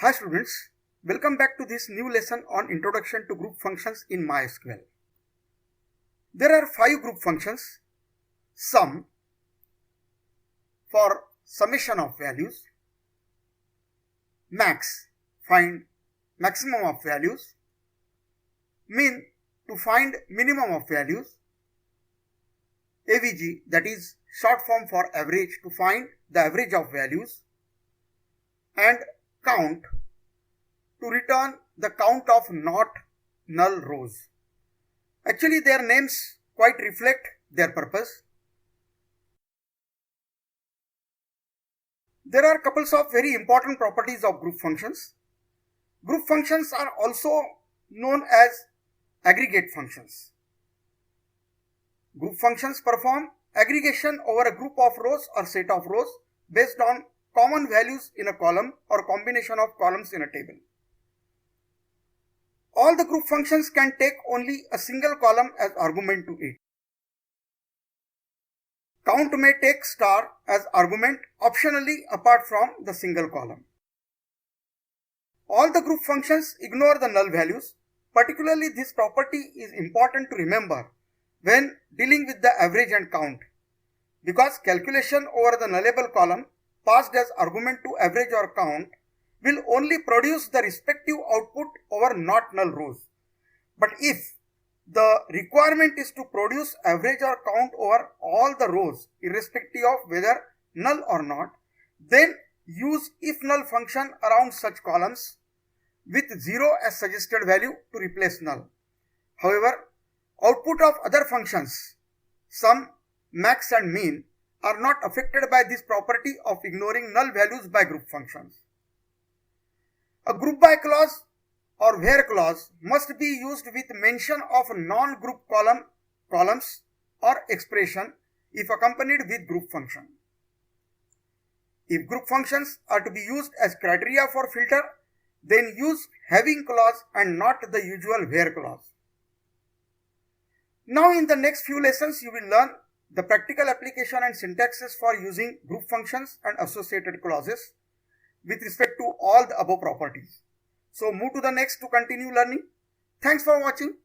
Hi students, welcome back to this new lesson on Introduction to Group Functions in MySQL. There are 5 group functions: sum for summation of values, max find maximum of values, min to find minimum of values, avg that is short form for average to find the average of values, and count to return the count of not null rows. Actually, their names quite reflect their purpose. There are couples of very important properties of group functions. Group functions are also known as aggregate functions. Group functions perform aggregation over a group of rows or set of rows based on common values in a column or combination of columns in a table. All the group functions can take only a single column as argument to it. Count may take star as argument optionally apart from the single column. All the group functions ignore the null values. Particularly, this property is important to remember when dealing with the average and count, because calculation over the nullable column passed as argument to average or count will only produce the respective output over not null rows. But if the requirement is to produce average or count over all the rows irrespective of whether null or not, then use if null function around such columns with 0 as suggested value to replace null. However, output of other functions, sum, max and min, are not affected by this property of ignoring null values by group functions. A group by clause or where clause must be used with mention of non-group columns or expression if accompanied with group function. If group functions are to be used as criteria for filter, then use having clause and not the usual where clause. Now in the next few lessons you will learn the practical application and syntaxes for using group functions and associated clauses with respect to all the above properties. So move to the next to continue learning. Thanks for watching.